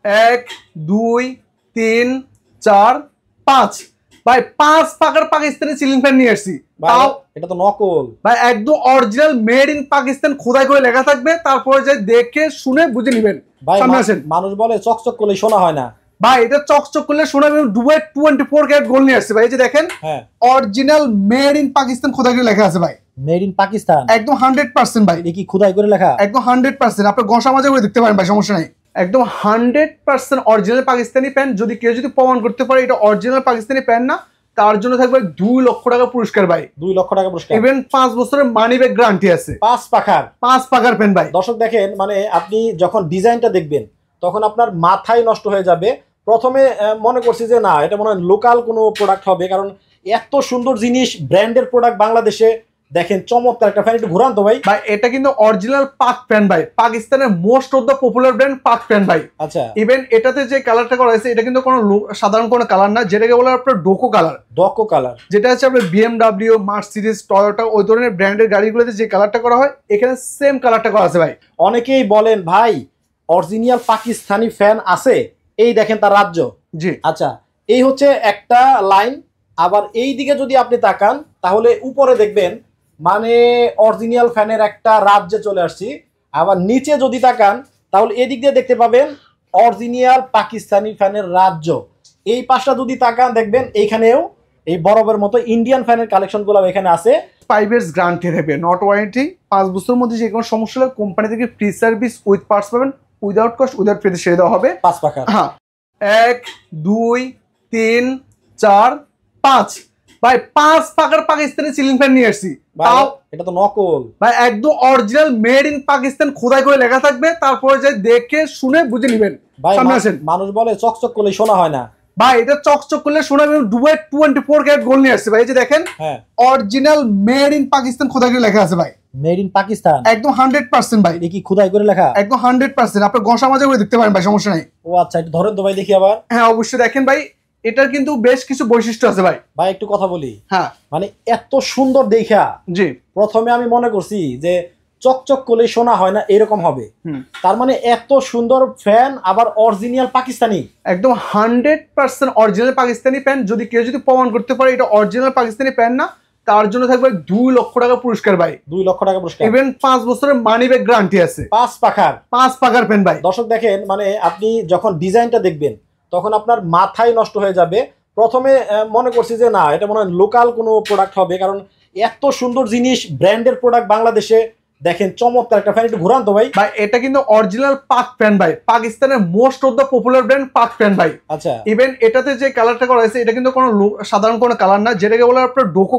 এক, দুই, তিন, চার, পাঁচ। ভাই 5 পাকার পাকিস্তানি সিলিং ফ্যান নিয়ে আসছি। তাও এটা তো নকল ভাই, একদম অরিজিনাল মেড ইন পাকিস্তান খোদাই করে লেখা থাকবে, তারপরে যে দেখে শুনে বুঝে নেবেন। সামনে আসেন। মানুষ বলে চকচক করলে শোনা হয় না ভাই, এটা চকচক করলে শোনা দুবাই 24 ক্যারেট গোল্ড নিয়ে আসছে ভাই। এই যে দেখেন, অরিজিনাল মেড ইন পাকিস্তান খোদাই করে লেখা আছে ভাই। মেড ইন পাকিস্তান একদম 100% ভাই। এটা কি খোদাই করে লেখা? একদম 100%। আপনি ঘষা মাজা করে দেখতে পারেন ভাই, সমস্যা নাই। একদম 100% অরিজিনাল পাকিস্তানি প্যান্ট। যদি কেউ প্রমাণ করতে পারে এটা অরিজিনাল পাকিস্তানি প্যান্ট না, তার জন্য থাকবে 2 লক্ষ টাকা পুরস্কার ভাই। 2 লক্ষ টাকা পুরস্কার। ইভেন 5 বছরের মানি ব্যাক গ্যারান্টি আছে। 5 পাখার প্যান্ট ভাই। দর্শক দেখেন, মানে আপনি যখন ডিজাইনটা দেখবেন তখন আপনার মাথায় নষ্ট হয়ে যাবে। প্রথমে মনে করছি যে না, এটা মনে হয় লোকাল কোনো প্রোডাক্ট হবে, কারণ এত সুন্দর জিনিস, ব্র্যান্ডের প্রোডাক্ট বাংলাদেশে। দেখেন চমৎকার একটা ফ্যান, একটু ঘুরান তো ভাই। ভাই এটা কিন্তু অরিজিনাল পাক প্যান্ট ভাই, পাকিস্তানের most of the popular brand পাক প্যান্ট ভাই। আচ্ছা, ইভেন এটাতে যে কালারটা করা হয়েছে এটা কিন্তু কোনো সাধারণ কোনো কালার না, যেটাকে বলে আপনার ডোকো কালার, যেটা হচ্ছে আপনার BMW, মার্সিডিজ, টয়োটা ওই ধরনের ব্র্যান্ডের গাড়িগুলোতে যে কালারটা করা হয়, এখানে সেম কালারটা করা আছে ভাই। অনেকেই বলেন ভাই অরিজিনাল পাকিস্তানি ফ্যান আছে, এই দেখেন তার রাজ্য। জি আচ্ছা, এই হচ্ছে একটা লাইন। আবার এই দিকে যদি আপনি তাকান তাহলে উপরে দেখবেন মানে অরিজিনাল ফ্যানের একটা রাজ্যে চলে আসছি। আবার নিচে যদি তাকান তাহলে এদিক দিয়ে দেখতে পাবেন অরিজিনাল পাকিস্তানি ফ্যানের রাজ্য। এই পাশটা যদি তাকান দেখবেন এইখানেও এই বরফের মতো ইন্ডিয়ান ফ্যানের কালেকশনগুলো এখানে আছে। 5 ইয়ার্স গ্যারান্টি থাকবে, নট ওয়ারেন্টি। 5 বছরের মধ্যে যে কোনো সমস্যা হলে কোম্পানি থেকে ফ্রি সার্ভিস উইথ পার্টস পাবেন, উইদাউট কস্ট, উইদাউট ফ্রিতে সেরে দেওয়া হবে। 5 পাখা। হ্যাঁ, 1, 2, 3, 4, 5। ভাই 5 পাকার পাকিস্তানি সিলিং ফ্যান নিয়ে আসছি। তাও এটা তো নকল ভাই, একদম অরিজিনাল মেড ইন পাকিস্তান খোদাই করে লেখা থাকবে, তারপরে যে দেখে শুনে বুঝে নেবেন। সামনে আসেন। মানুষ বলে চকচক করলে শোনা হয় না ভাই, এটা চকচক করলে শোনা দুবাই 24 ক্যারেট গোল্ড নিয়ে আসছে ভাই। এই যে দেখেন, অরিজিনাল মেড ইন পাকিস্তান খোদাই করে লেখা আছে ভাই। মেড ইন পাকিস্তান একদম 100% ভাই। এটা কি খোদাই করে লেখা? একদম 100%। আপনি ঘষা মাজা করে দেখতে পারেন ভাই, সমস্যা নাই। ও আচ্ছা, একটু ধরেন তো ভাই দেখি আবার। হ্যাঁ অবশ্যই, দেখেন ভাই, এটার কিন্তু বেশ কিছু বৈশিষ্ট্য আছে ভাই। ভাই একটু কথা বলি। হ্যাঁ, মানে এত সুন্দর দেখা, জি প্রথমে আমি মনে করছি যে চকচক করলে শোনা হয় না এরকম হবে, তার মানে এত সুন্দর ফ্যান, আবার অরিজিনাল পাকিস্তানি। একদম 100% অরিজিনাল পাকিস্তানি প্যান্ট। যদি কেউ প্রমাণ করতে পারে এটা অরিজিনাল পাকিস্তানি প্যান্ট না, তার জন্য থাকবে 2 লক্ষ টাকা পুরস্কার ভাই। 2 লক্ষ টাকা পুরস্কার। ইভেন 5 বছরের মানি ব্যাক গ্যারান্টি আছে। 5 পাখার প্যান্ট ভাই। দর্শক দেখেন, মানে আপনি যখন ডিজাইনটা দেখবেন তখন আপনার মাথায় নষ্ট হয়ে যাবে। প্রথমে মনে করছি যে না, এটা মনে হয় লোকাল কোনো প্রোডাক্ট হবে, কারণ এত সুন্দর জিনিস, ব্র্যান্ডের প্রোডাক্ট বাংলাদেশে। দেখেন চমৎকার একটা ফ্যান, একটু ঘুরান তো ভাই। ভাই এটা কিন্তু অরিজিনাল পাক প্যান্ট ভাই, পাকিস্তানের most of the popular brand পাক প্যান্ট ভাই। আচ্ছা, ইভেন এটাতে যে কালারটা করা হয়েছে এটা কিন্তু কোনো সাধারণ কোনো কালার না, যেটাকে বলে আপনার ডোকো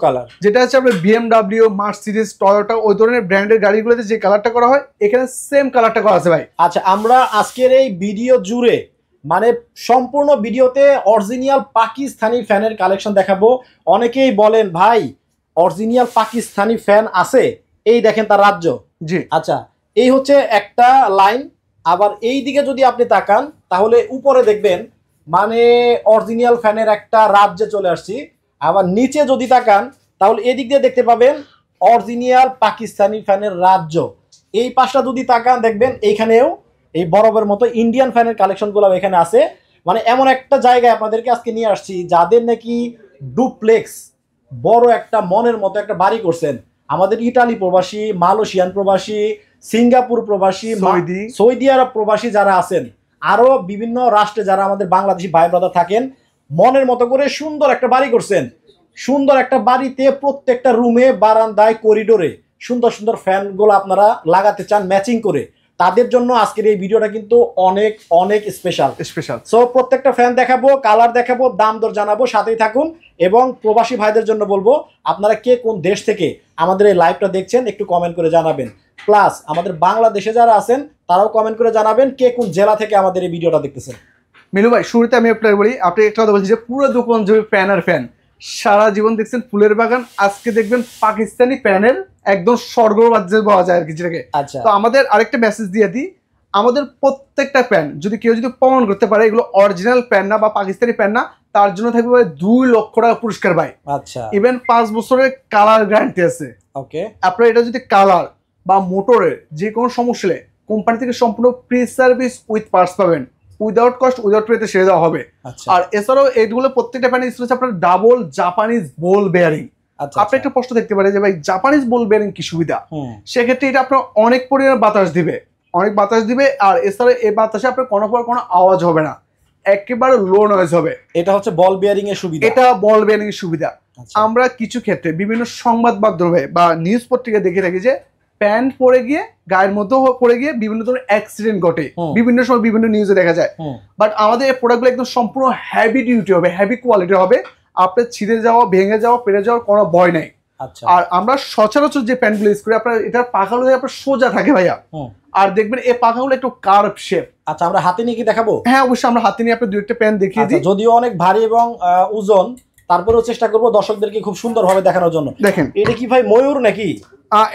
কালার, যেটা হচ্ছে আপনার BMW, মার্সিডিজ, টয়োটা ওই ধরনের ব্র্যান্ডের গাড়িগুলোতে যে কালারটা করা হয়, এখানে সেম কালারটা করা আছে ভাই। আচ্ছা, আমরা আজকের এই ভিডিও জুড়ে মানে সম্পূর্ণ ভিডিওতে অরিজিনাল পাকিস্তানি ফ্যানের কালেকশন দেখাবো। অনেকেই বলেন ভাই অরিজিনাল পাকিস্তানি ফ্যান আছে, এই দেখেন তার রাজ্য। জি আচ্ছা, এই হচ্ছে একটা লাইন। আবার এই দিকে যদি আপনি তাকান তাহলে উপরে দেখবেন মানে অরিজিনাল ফ্যানের একটা রাজ্যে চলে আসছি। আবার নিচে যদি তাকান তাহলে এদিক দিয়ে দেখতে পাবেন অরিজিনাল পাকিস্তানি ফ্যানের রাজ্য। এই পাশটা যদি তাকান দেখবেন এইখানেও এই বরফের মতো ইন্ডিয়ান ফ্যানের কালেকশনগুলো এখানে আছে। মানে এমন একটা জায়গায় আপনাদেরকে আজকে নিয়ে আসছি যাদের নাকি ডুপ্লেক্স বড় একটা মনের মতো একটা বাড়ি করছেন। আমাদের ইটালি প্রবাসী, মালয়েশিয়ান প্রবাসী, সিঙ্গাপুর প্রবাসী, সৌদি আরব প্রবাসী যারা আছেন, আরো বিভিন্ন রাষ্ট্রে যারা আমাদের বাংলাদেশি ভাই ব্রাদার থাকেন, মনের মতো করে সুন্দর একটা বাড়ি করছেন। সুন্দর একটা বাড়িতে প্রত্যেকটা রুমে, বারান্দায়, করিডোরে সুন্দর সুন্দর ফ্যানগুলো আপনারা লাগাতে চান ম্যাচিং করে, তাদের জন্য আজকের এই ভিডিওটা কিন্তু অনেক অনেক স্পেশাল। সো প্রত্যেকটা ফ্যান দেখাবো, কালার দেখাবো, দাম দর জানাবো, সাথেই থাকুন। এবং প্রবাসী ভাইদের জন্য বলবো আপনারা কে কোন দেশ থেকে আমাদের এই লাইভটা দেখছেন একটু কমেন্ট করে জানাবেন। প্লাস আমাদের বাংলাদেশে যারা আছেন তারাও কমেন্ট করে জানাবেন কে কোন জেলা থেকে আমাদের এই ভিডিওটা দেখতেছেন। মিলু ভাই, শুরুতে আমি আপনাকে বলি, আপনি একটা কথা বলছি যে পুরো দোকান জুড়ে ফ্যান আর ফ্যান। সারা জীবন দেখছেন ফুলের বাগান, আজকে দেখবেন পাকিস্তানি প্যানেল, একদম স্বর্গ রাজ্যে পাওয়া যায় আর কি যেটাকে। আচ্ছা, তো আমাদের আরেকটা মেসেজ দিয়ে দিই, আমাদের প্রত্যেকটা প্যান যদি কেউ প্রমাণ করতে পারে এগুলো অরিজিনাল প্যান না বা পাকিস্তানি প্যান না, তার জন্য থাকবে 2 লক্ষ টাকা পুরস্কার ভাই। আচ্ছা, ইভেন 5 বছরের কালার গ্যারান্টি আছে। ওকে, আপনার এটা যদি কালার বা মোটরের যে কোনো সমস্যা হলে কোম্পানি থেকে সম্পূর্ণ প্রি সার্ভিস উইথ পার্টস পাবেন, উইদাউট কস্ট উইদাউট পেতে সেরে দেওয়া হবে। আর এছাড়াও এইগুলো প্রত্যেকটা ফ্যানের ইউজ হচ্ছে আপনার ডাবল জাপানিজ বল বেয়ারিং। আপনি একটা প্রশ্ন দেখতে পারেন যে ভাই জাপানিজ বল বেয়ারিং কি সুবিধা, সেক্ষেত্রে এটা আপনার অনেক পরিমাণে বাতাস দিবে, অনেক বাতাস দিবে। আর এছাড়া এই বাতাসে আপনার কোনো আওয়াজ হবে না, একেবারে লো নয়েজ হবে। এটা হচ্ছে বল বেয়ারিং এর সুবিধা, এটা বল বেয়ারিং এর সুবিধা। আমরা কিছু ক্ষেত্রে বিভিন্ন সংবাদ মাধ্যমে বা নিউজ পত্রিকা দেখে থাকি যে প্যান্ট পরে গিয়ে গায়ের মধ্যে পড়ে গিয়ে বিভিন্ন ধরনের অ্যাক্সিডেন্ট ঘটে, বিভিন্ন সময় বিভিন্ন নিউজে দেখা যায়। বাট আমাদের এই প্রোডাক্টগুলো একদম সম্পূর্ণ হেভি ডিউটি হবে, হেভি কোয়ালিটি হবে, আপনার ছিঁড়ে যাওয়া, ভেঙে যাওয়া, পেরে যাওয়ার কোনো ভয় নেই। আর আমরা সচরাচর যে প্যান্টগুলো ইউজ করি আপনার এটার পাখাগুলো আপনার সোজা থাকে ভাইয়া, আর দেখবেন এই পাখাগুলো একটু কার্ভ শেপ। আচ্ছা, আমরা হাতে নিয়ে কি দেখাবো? হ্যাঁ অবশ্যই, আমরা হাতে নিয়ে আপনার দুই একটা প্যান্ট দেখিয়ে দিই। যদিও অনেক ভারী এবং ওজন, তারপরেও চেষ্টা করবো দর্শকদেরকে খুব সুন্দরভাবে দেখানোর জন্য। দেখেন এটা কি ভাই ময়ূর নাকি?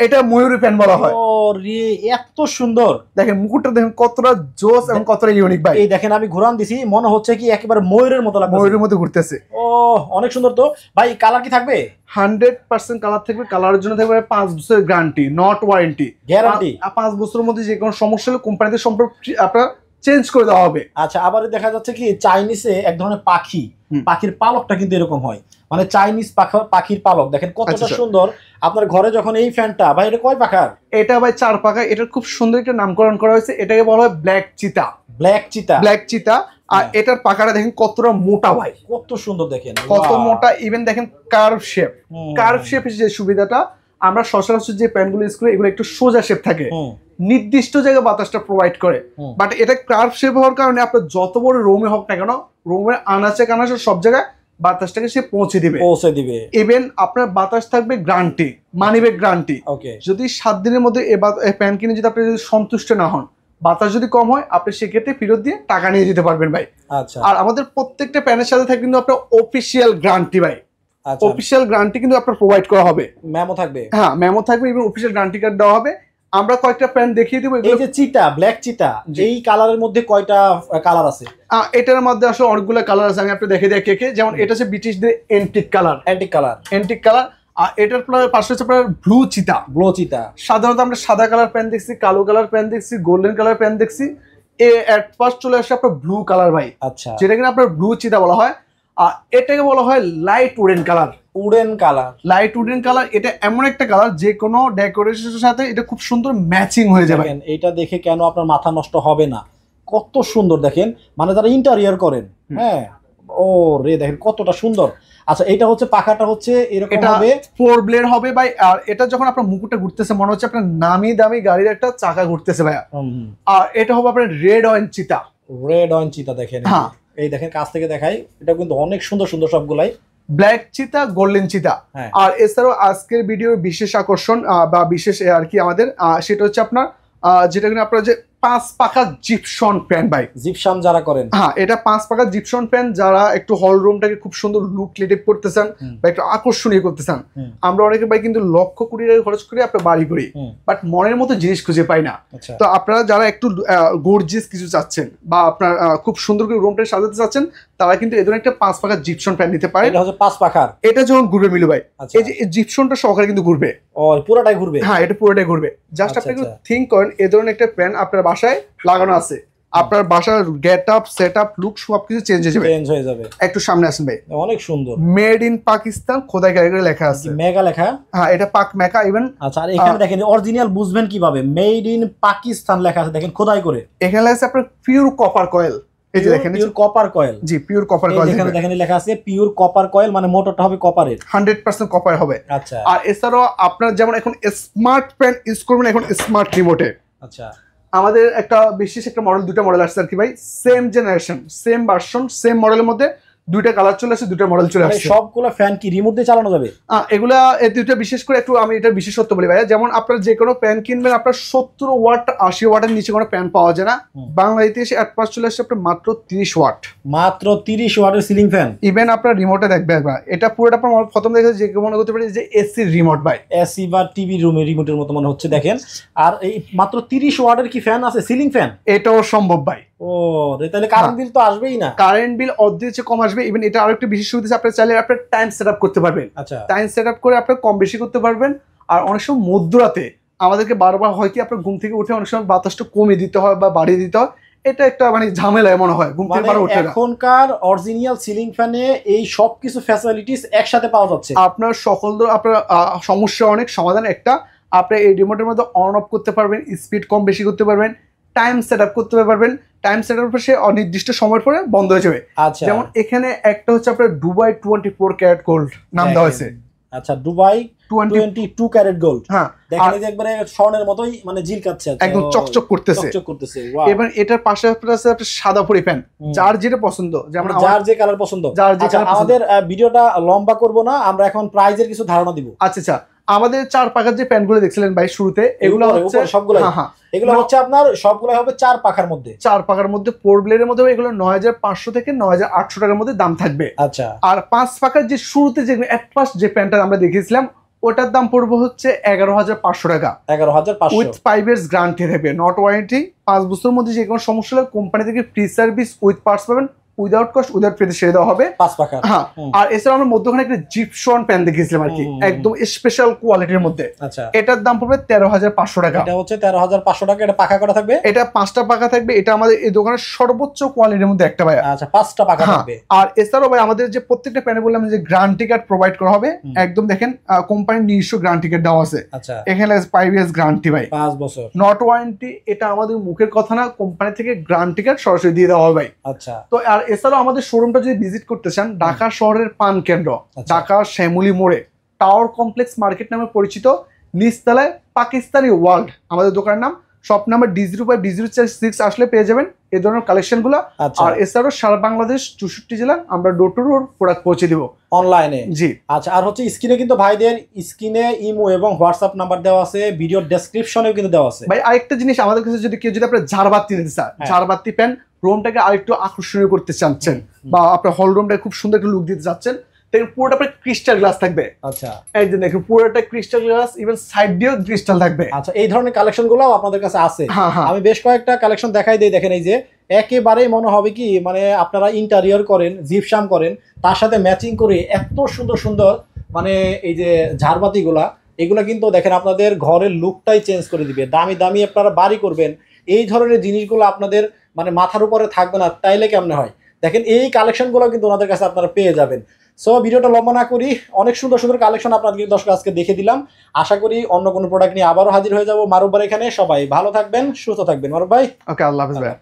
এটা ময়ূরী প্যান্ট বলা হয়। ও রে, এত সুন্দর! দেখেন মুকুটটা দেখেন কতটা জোস এবং কতটা ইউনিক ভাই। এই দেখেন আমি ঘুরান দিছি, মনে হচ্ছে কি একেবারে ময়ূরের মতো লাগছে, ময়ূরের মতো ঘুরতেছে। ও অনেক সুন্দর। তো ভাই কালার কি থাকবে? 100% কালার থাকবে। কালারের জন্য থাকবে 5 বছরের গ্যারান্টি, নট ওয়ারেন্টি। গ্যারান্টি 5 বছরের মধ্যে যে কোনো সমস্যা হলে কোম্পানিতে সম্পর্ক আপনার চেঞ্জ করে দেওয়া হবে। আচ্ছা, আবার দেখা যাচ্ছে কি চাইনিজে এক ধরনের পাখি, পাখির পালকটা কিন্তু এরকম হয়, মানে চাইনিজ পাখির পালক। দেখেন কতটা সুন্দর। আপনার ঘরে যখন এই ফ্যানটা, ভাই এটা কয় পাখার? এটা ভাই 4 পাখা। এটার খুব সুন্দর একটা নামকরণ করা হয়েছে, এটাকে বলা হয় ব্ল্যাক চিতা। ব্ল্যাক চিতা, ব্ল্যাক চিতা। আর এটার পাখাটা দেখেন কতটা মোটা ভাই, কত সুন্দর দেখেন, কত মোটা। ইভেন দেখেন কার্ভ শেপ, কার্ভ শেপের যে সুবিধাটা আমরা সচরাচর যে প্যান্টগুলো ইউজ করি এগুলো একটু সোজা শেপ থাকে, নির্দিষ্ট জায়গায় বাতাসটা প্রোভাইড করে। বাট এটা কার্ভ শেপ হওয়ার কারণে আপনার যত বড় রুমে হোক না কেন, রুমের আনাচে কানাচে সব জায়গায় বাতাসটাকে সে পৌঁছে দিবে। ইভেন আপনার বাতাস থাকবে গ্যারান্টি, মানি ব্যাক গ্যারান্টি। যদি 7 দিনের মধ্যে এই প্যান্ট কিনে যদি আপনি যদি সন্তুষ্ট না হন, বাতাস যদি কম হয়, আপনি সেক্ষেত্রে ফেরত দিয়ে টাকা নিয়ে যেতে পারবেন ভাই। আচ্ছা, আর আমাদের প্রত্যেকটা প্যানের সাথে থাকে কিন্তু আপনার অফিসিয়াল গ্যারান্টি ভাই। অফিসিয়াল গ্যারান্টি কিন্তু আপনার প্রোভাইড করা হবে, মেমো থাকবে। হ্যাঁ মেমো থাকবে, এবং অফিসিয়াল গ্যারান্টি কার্ড দেওয়া হবে। আমরা কয়েকটা প্যান্ট দেখিয়ে দেবো। এই যে চিতা, ব্ল্যাক চিতা, এই কালারের মধ্যে কয়টা কালার আছে? এটার মধ্যে আসলে অনেকগুলো কালার আছে, আমি আপনি দেখে দিই কে। যেমন এটা হচ্ছে ব্রিটিশদের এন্টিক কালার, এন্টিক কালার। আর এটার পাশে হচ্ছে আপনার ব্লু চিতা। সাধারণত আমরা সাদা কালার প্যান্ট দেখছি, কালো কালার প্যান্ট দেখছি, গোল্ডেন কালার প্যান্ট দেখছি। এট ফার্স্ট চলে আসছে আপনার ব্লু কালার ভাই। আচ্ছা, যেটা কিনা আপনার ব্লু চিতা বলা হয়। আর এটাকে বলা হয় light wooden colour. Light wooden colour এটা এমন একটা কালার যে কোনো ডেকোরেশনের সাথে এটা খুব সুন্দর ম্যাচিং হয়ে যাবে। এটা দেখে কেন আপনার মাথা নষ্ট হবে না, কত সুন্দর দেখেন, মানে যারা ইন্টেরিয়র করেন, হ্যাঁ ও রে দেখেন কতটা সুন্দর। আচ্ছা, এটা হচ্ছে পাখাটা হচ্ছে এরকম হবে, 4 ব্লেড হবে ভাই। আর এটা যখন আপনার মুকুটটা ঘুরতেছে মনে হচ্ছে আপনার নামি দামি গাড়ির একটা চাকা ঘুরতেছে ভাইয়া। আর এটা হবে আপনার রেড অয়েন চিতা। দেখেন এই দেখেন কাছ থেকে দেখাই, এটা কিন্তু অনেক সুন্দর সুন্দর সবগুলাই। ব্ল্যাক চিতা, গোল্ডেন চিতা। আর এছাড়াও আজকের ভিডিওর বিশেষ আকর্ষণ বা বিশেষ আর কি আমাদের সেটা হচ্ছে আপনার যেটা কিনা আপনার যে 5 পাখা জিপসন প্যান্ট ভাই। জিপসাম যারা করেন, হ্যাঁ এটা 5 পাখা জিপসন প্যান্ট, যারা একটু হল রুমটাকে খুব সুন্দর লুক ক্রিয়েটিভ করতে চান বা একটু আকর্ষণীয় করতে চান। আমরা অনেকে ভাই কিন্তু লক্ষ কোটি টাকা খরচ করে আপনার বাড়ি করি, বাট মনের মতো জিনিস খুঁজে পাই না। তো আপনারা যারা একটু গর্জিয়াস কিছু চাচ্ছেন বা আপনার খুব সুন্দর করে রুমটা সাজাতে চাচ্ছেন, তারা কিন্তু এই ধরনের একটা 5 পাখা জিপসন প্যান্ট নিতে পারেন। এটা হচ্ছে 5 পাখার। এটা যখন ঘুরবে মিলু ভাই, এই যে জিপসনটা সহকারে কিন্তু ঘুরবে। পুরোটাই ঘুরবে? হ্যাঁ, এটা পুরোটাই ঘুরবে। জাস্ট আপনি একটু থিঙ্ক করেন, এই ধরনের একটা প্যান্ট আপনার বাসায় লাগানো আছে, আপনার বাসার get up, set up, look সবকিছু চেঞ্জ হয়ে যাবে। একটু সামনে আসেন ভাই, অনেক সুন্দর। মেড ইন পাকিস্তান খোদাই করে লেখা আছে, মেগা লেখা। হ্যাঁ এটা পাক মেকা ইভেন। আচ্ছা, আর এখানে দেখেন অরিজিনাল বুঝবেন কিভাবে, মেড ইন পাকিস্তান লেখা আছে, দেখেন খোদাই করে। এখানে লেখা আছে আপনার পিওর কপার কয়েল। এই যে দেখেন পিওর কপার কয়েল। জি, পিওর কপার কয়েল। এখানে দেখেন লেখা আছে পিওর কপার কয়েল, মানে মোটরটা হবে কপারের, 100% কপার হবে। আচ্ছা, আর এছাড়াও আপনার যেমন এখন স্মার্ট প্যান ইউজ করবেন এখন স্মার্ট রিমোটে। আচ্ছা, আমাদের একটা বিশেষ একটা মডেল, 2টা মডেল আসছে আর কি ভাই, same generation, same version, same মডেলের মধ্যে 2টা কালার চলে আসছে, 2টা মডেল চলে আসছে। সবগুলো ফ্যান কি রিমোট দিয়ে চালানো যাবে? এগুলা এই 2টা বিশেষ করে একটু আমি এটার বিশেষত্ব বলি ভাইয়া। যেমন আপনার যে কোনো ফ্যান কিনবেন আপনার 70 ওয়াট 80 ওয়াটের নিচে কোনো ফ্যান পাওয়া যায় না। বাংলাদেশে এসে অ্যাডভান্স চলে আসছে আপনার মাত্র 30 ওয়াট, মাত্র 30 ওয়াটের সিলিং ফ্যান। ইভেন আপনার রিমোটে দেখবে একবার, এটা পুরোটা আপনার প্রথম দেখে যে মনে করতে পারি যে এসি রিমোট ভাই, এসি বা টিভি রুমের রিমোটের মতো মনে হচ্ছে দেখেন। আর এই মাত্র 30 ওয়াটের কি ফ্যান আছে, সিলিং ফ্যান? এটাও সম্ভব ভাই। ও তাহলে কারেন্ট বিল তো আসবেই না। কারেন্ট বিল অর্ধেক চেয়ে কম আসবে। ইভেন এটা আরেকটা বিশেষ সুবিধা, আপনি চাইলে আপনার টাইম সেট আপ করতে পারবেন। আচ্ছা, টাইম সেট আপ করে আপনি কম বেশি করতে পারবেন। আর অনেক সময় মধ্যরাতে আমাদেরকে বারবার হয় কি আপনার ঘুম থেকে উঠে অনেক সময় বাতাসটা কমিয়ে দিতে হয় বা বাড়িয়ে দিতে হয়, এটা একটা মানে ঝামেলায় মনে হয় ঘুম থেকে উঠে না। এখনকার অরিজিনাল সিলিং ফ্যানে এই সব কিছু ফ্যাসিলিটিস একসাথে পাওয়া যাচ্ছে। আপনার সকল আপনার সমস্যা অনেক সমাধান একটা, আপনি এই রিমোটের মধ্যে অন অফ করতে পারবেন, স্পিড কম বেশি করতে পারবেন, টাইম সেট আপ করতে পারবেন। টাইম সেট আপ সে অনির্দিষ্ট সময়ের পরে বন্ধ হয়ে যাবে। আচ্ছা, যেমন এখানে একটা হচ্ছে আপনার দুবাই 24 ক্যারেট গোল্ড নাম দেওয়া হয়েছে। আচ্ছা, দুবাই 22 ক্যারেট গোল্ড। হ্যাঁ, দেখেন এই যে একবারে স্বর্ণের মতোই মানে ঝিলকাচ্ছে, একদম চকচক করতেছে, চকচক করতেছে। ওয়াও। এবং এটার পাশে আছে আপনার সাদা পরি ফ্যান, যার যেটা পছন্দ, যেমন যার যে কালার পছন্দ। আচ্ছা, আমাদের ভিডিওটা লম্বা করব না, আমরা এখন প্রাইজের কিছু ধারণা দিব। আচ্ছা, আমাদের 4 পাখার যে প্যানগুলো দেখছিলেন ভাই শুরুতে, এগুলো হচ্ছে সবগুলো, হ্যাঁ এগুলো হচ্ছে আপনার সবগুলো হবে 4 পাখার মধ্যে। 4 পাখার মধ্যে 4 ব্লেডের মধ্যে এগুলো 9500 থেকে 9800 টাকার মধ্যে দাম থাকবে। আচ্ছা, আর 5 পাখার যে শুরুতে যে অ্যাডভান্স যে প্যানটা আমরা দেখিয়েছিলাম, ওটার দাম পড়বে হচ্ছে 11500 টাকা। 11500 উইথ 5 ইয়ার্স গ্যারান্টি থাকবে, নট ওয়ারেন্টি। 5 বছরের মধ্যে যে কোনো সমস্যা হলে কোম্পানি থেকে ফ্রি সার্ভিস উইথ পার্টস পাবেন, উইদাউট কস্ট উইদাউট ফ্রি সেরে দেওয়া হবে 5 পাখা। হ্যাঁ, আর এছাড়া আমরা মধ্যখানে একটা জিপসন প্যান দেখিয়েছিলাম আর কি, একদম স্পেশাল কোয়ালিটির মধ্যে। আচ্ছা, এটার দাম পড়বে 13500 টাকা। এটা হচ্ছে 13500 টাকা। এটা পাখা করা থাকবে, এটা 5টা পাখা থাকবে। এটা আমাদের এই দোকানের সর্বোচ্চ কোয়ালিটির মধ্যে একটা ভাই। আচ্ছা, 5টা পাখা থাকবে। আর এছাড়াও ভাই আমাদের যে প্রত্যেকটা প্যানে বললাম যে গ্যারান্টি কার্ড প্রোভাইড করা হবে, একদম দেখেন কোম্পানির নিজস্ব গ্যারান্টি কার্ড দেওয়া আছে। আচ্ছা, এখানে 5 ইয়ার্স গ্যারান্টি ভাই, 5 বছর, নট ওয়ারেন্টি। এটা আমাদের মুখের কথা না, কোম্পানি থেকে গ্যারান্টি কার্ড সরাসরি দিয়ে দেওয়া হবে ভাই। আচ্ছা, তো আর এছাড়াও আমাদের শোরুমটা যদি ভিজিট করতে চান, ঢাকা শহরের পান কেন্দ্র, ঢাকা শ্যামলী মোড়ে টাওয়ার কমপ্লেক্স মার্কেট নামে পরিচিত, নিচতলায় পাকিস্তানি ওয়ার্ল্ড আমাদের দোকানের নাম। শপ নাম্বার D0/D046 আসলে পেয়ে যাবেন এই ধরনের কালেকশন গুলো। আর এছাড়াও সারা বাংলাদেশ 64 জেলা আমরা ডোর টু ডোর প্রোডাক্ট পৌঁছে দিব অনলাইনে। জি, আচ্ছা, আর হচ্ছে স্ক্রিনে কিন্তু ভাইদের স্ক্রিনে ইমো এবং হোয়াটসঅ্যাপ নাম্বার দেওয়া আছে, ভিডিও ডেসক্রিপশনেও কিন্তু দেওয়া আছে। ভাই আরেকটা জিনিস, আমাদের কাছে যদি কেউ যদি আপনার ঝাড়বাতি নিতে চান, ঝাড়বাতি প্যান রুমটাকে আরেকটু আকর্ষণীয় করতে চাচ্ছেন, বা আপনার হল রুমটাকে খুব সুন্দর একটা লুক দিতে চাচ্ছেন, পুরোটা আপনার ক্রিস্টাল গ্লাস থাকবে। আচ্ছা, এই যে দেখুন পুরোটা ক্রিস্টাল গ্লাস, ইভেন সাইড দিয়েও ক্রিস্টাল থাকবে। আচ্ছা, এই ধরনের কালেকশন গুলো আপনাদের কাছে আছে। আমি বেশ কয়েকটা কালেকশন দেখাই দিই। দেখেন এই যে একেবারেই মনে হবে কি মানে আপনারা ইন্টেরিয়র করেন, জিপসাম করেন, তার সাথে ম্যাচিং করে এত সুন্দর সুন্দর মানে এই যে ঝাড়বাতি গুলা, এগুলা কিন্তু দেখেন আপনাদের ঘরের লুকটাই চেঞ্জ করে দিবে। দামি দামি আপনারা বাড়ি করবেন, এই ধরনের জিনিসগুলো আপনাদের মানে মাথার উপরে থাকবে না, তাইলে কেমনে হয়? দেখেন এই কালেকশন গুলো কিন্তু ওনাদের কাছে আপনারা পেয়ে যাবেন। সো ভিডিওটা লম্বা না করি, অনেক সুন্দর সুন্দর কালেকশন আপনাদের দর্শক আজকে দেখে দিলাম। আশা করি অন্য কোনো প্রোডাক্ট নিয়ে আবারও হাজির হয়ে যাবো মারুফ ভাই এখানে। সবাই ভালো থাকবেন, সুস্থ থাকবেন। মারুফ ভাই, ওকে, আল্লাহ হাফেজ ভাই।